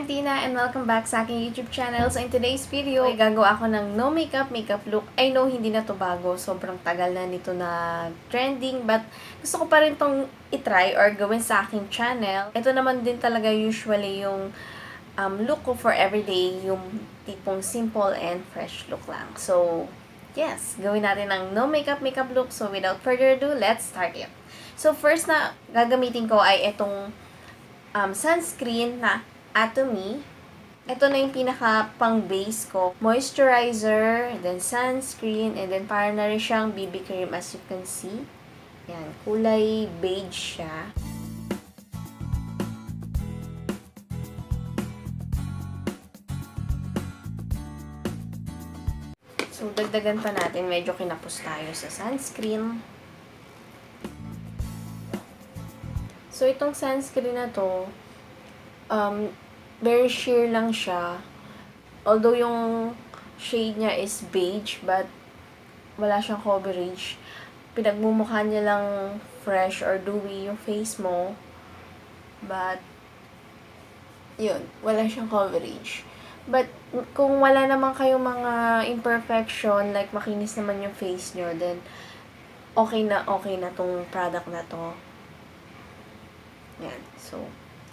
I'm Tina and welcome back sa aking YouTube channel. So in today's video, ay gagawa ako ng no makeup look. I know hindi na to bago. Sobrang tagal na nito na trending. But gusto ko pa rin tong itry or gawin sa aking channel. Ito naman din talaga usually yung look ko for everyday. Yung tipong simple and fresh look lang. So yes, gawin natin ng no makeup look. So without further ado, let's start it. So first na gagamitin ko ay itong sunscreen na Atomy. Ito na yung pinaka pang base ko. Moisturizer, and then sunscreen, and then para na rin siyang BB cream as you can see. Yan, kulay beige siya. So, dagdagan pa natin. Medyo kinapos tayo sa sunscreen. So, itong sunscreen na to, very sheer lang siya. Although yung shade niya is beige, but wala siyang coverage. Pinagmumukha niya lang fresh or dewy yung face mo. But, yun, wala siyang coverage. But, kung wala naman kayong mga imperfection, like makinis naman yung face nyo, then okay na tong product na to. Yan. So,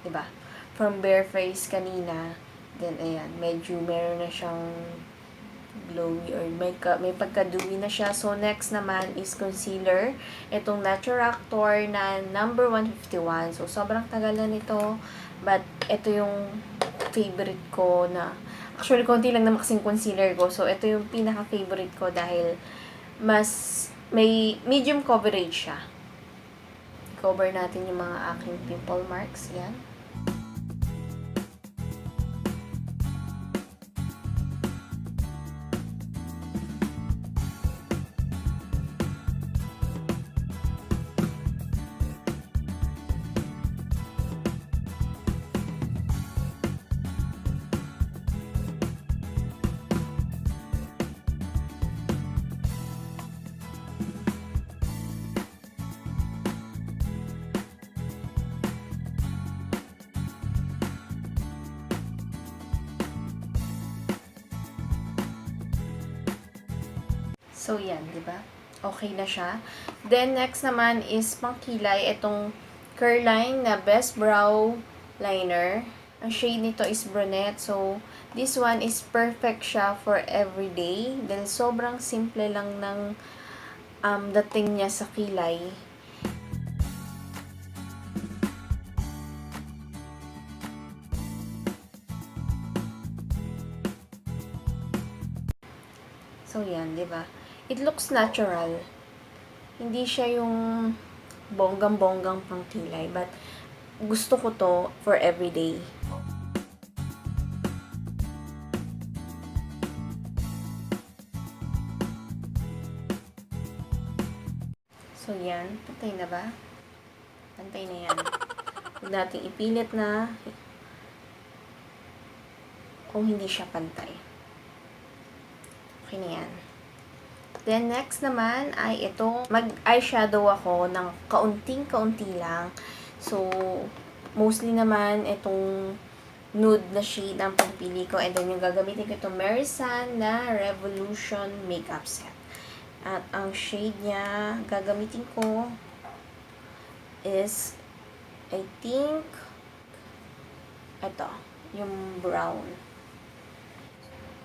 diba? From bare face kanina, then ayan, medyo meron na siyang glowy or may pagka-dewy na siya. So, next naman is concealer. Itong Naturactor na number 151. So, sobrang tagal na nito. But, ito yung favorite ko na, actually, konti lang naman kasing concealer ko. So, ito yung pinaka-favorite ko dahil mas may medium coverage siya. Cover natin yung mga aking pimple marks. Yan. So, yan, di ba? Okay na siya. Then, next naman is pangkilay. Itong Curline na Best Brow Liner. Ang shade nito is brunette. So, this one is perfect siya for everyday. Dahil sobrang simple lang ng dating niya sa kilay. So, yan, di ba? It looks natural. Hindi siya yung bonggang-bonggang pang kilay. But, gusto ko to for everyday. So, yan. Pantay na ba? Pantay na yan. Huwag natin ipilit na kung hindi siya pantay. Okay na yan. Then, next naman ay ito. Mag-eyeshadow ako ng kaunting-kaunti lang. So, mostly naman itong nude na shade ang pagpili ko. And then, yung gagamitin ko itong Merisan na Revolution Makeup Set. At ang shade niya, gagamitin ko is, I think, ito, yung brown.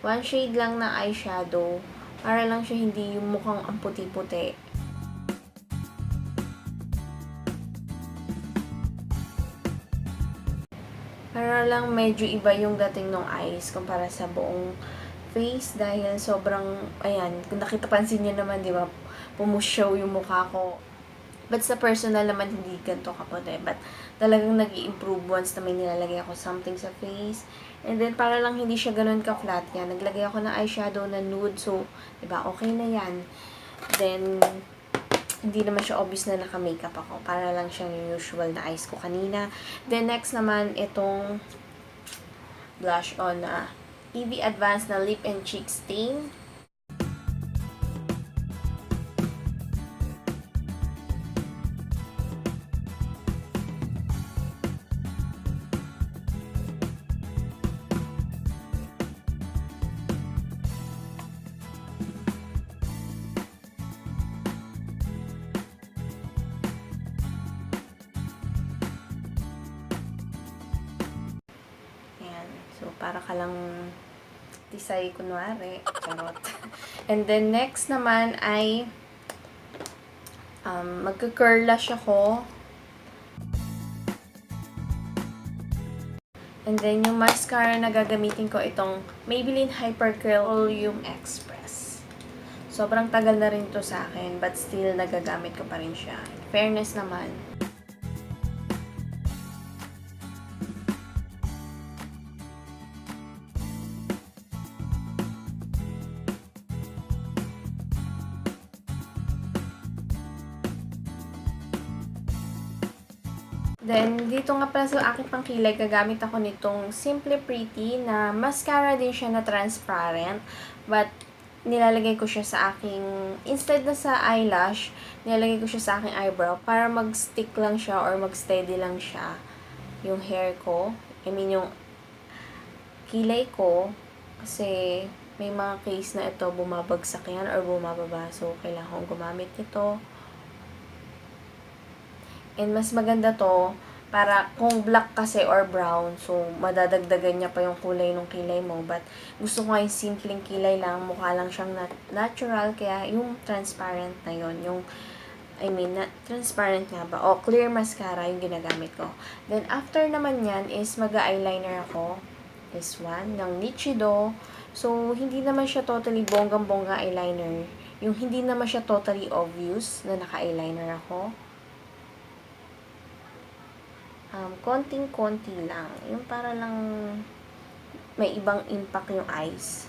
One shade lang na eyeshadow. Para lang siya hindi yung mukhang ang puti-puti. Para lang medyo iba yung dating ng eyes kumpara sa buong face dahil sobrang, ayan, kung nakita-pansin niyo naman, di ba, pumushow yung mukha ko. But sa personal naman, hindi ganito kaputi. But talagang nag-i-improve once na may nilalagay ako something sa face. And then, para lang hindi siya ganun ka-flat yan, naglagay ako ng eyeshadow na nude. So, diba, okay na yan. Then, hindi naman siya obvious na naka-makeup ako. Para lang siyang yung usual na eyes ko kanina. Then, next naman, itong blush on na EV Advanced na Lip and Cheek Stain. para ka lang tisay kunwari. Charot. And then, next naman ay magka-curl lash ako. And then, yung mascara na gagamitin ko, itong Maybelline Hyper Curl Volume Express. Sobrang tagal na rin to sa akin, but still, nagagamit ko pa rin siya. In fairness naman. Then, dito nga pala sa aking pangkilay, gagamit ako nitong Simply Pretty na mascara din siya na transparent. But, nilalagay ko siya sa aking, instead na sa eyelash, nilalagay ko siya sa aking eyebrow para mag-stick lang siya or mag-steady lang siya yung hair ko. I mean, yung kilay ko. Kasi, may mga case na ito bumabagsak yan or bumababa. So, kailangan kong gumamit nito. And mas maganda to para kung black kasi or brown, so madadagdagan niya pa yung kulay ng kilay mo. But gusto ko yung simpleng kilay lang, mukha lang siyang natural, kaya yung transparent na yon, yung transparent nga ba? O, clear mascara yung ginagamit ko. Then, after naman yan is mag-eyeliner ako. This one, ng Eyeshadow. So, hindi naman siya totally bonggang-bongga eyeliner. Yung hindi naman siya totally obvious na naka-eyeliner ako. Konting-konti lang. Yung para lang may ibang impact yung eyes.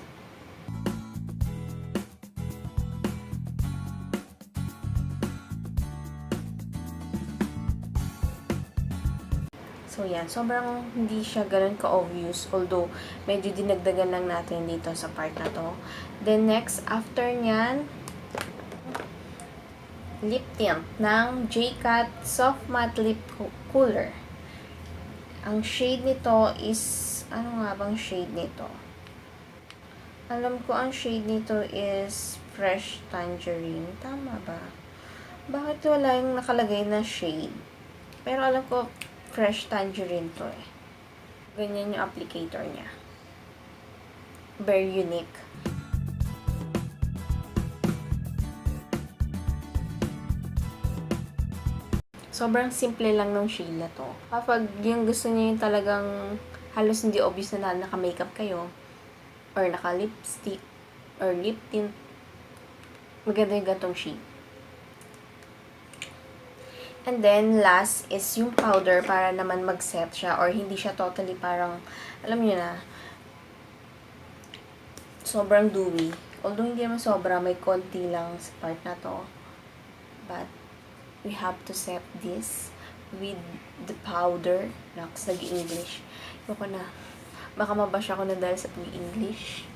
So, yan. Sobrang hindi siya ganun ka-obvious. Although, medyo dinagdagan lang natin dito sa part na to. Then, next, after nyan, lip tint ng J-Cut Soft Matte Lip Cooler. Ang shade nito is, ano nga bang shade nito? Alam ko ang shade nito is Fresh Tangerine. Tama ba? Bakit wala yung nakalagay na shade? Pero alam ko, Fresh Tangerine to eh. Ganyan yung applicator niya. Very unique. Sobrang simple lang ng shade na to. Kapag yung gusto niyo yung talagang halos hindi obvious na naka-makeup kayo, or naka-lipstick, or lip tint, maganda yung gantong shade. And then, last is yung powder para naman mag-set siya, or hindi siya totally parang, alam niyo na, sobrang dewy. Although hindi naman sobra, may konti lang sa part na to. But, we have to set this with the powder. Naks, nag-English. Ako na. Baka mabash ako na dahil sa pag-English.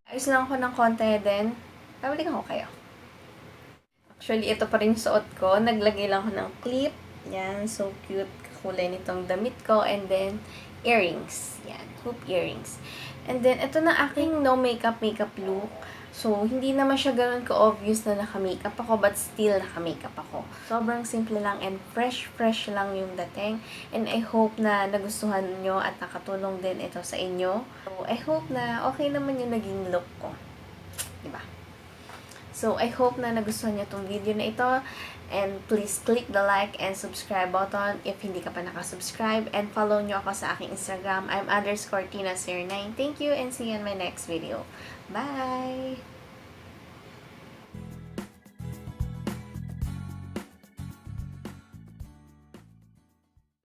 Ayos lang ako ng konti din. Babalikan ko kayo. Actually, ito pa rin yung suot ko. Naglagay lang ako ng clip. Yan, so cute. Kulay nitong damit ko. And then, earrings. Yan, hoop earrings. And then, ito na aking no makeup look. So, hindi naman siya ganun ka-obvious na naka-makeup ako, but still naka-makeup ako. Sobrang simple lang and fresh lang yung dating. And I hope na nagustuhan nyo at nakatulong din ito sa inyo. So, I hope na okay naman yung naging look ko. Diba? So, I hope na nagustuhan nyo itong video na ito. And please click the like and subscribe button if hindi ka pa nakasubscribe. And follow nyo ako sa aking Instagram. I'm _Thina09. Thank you and see you in my next video. Bye!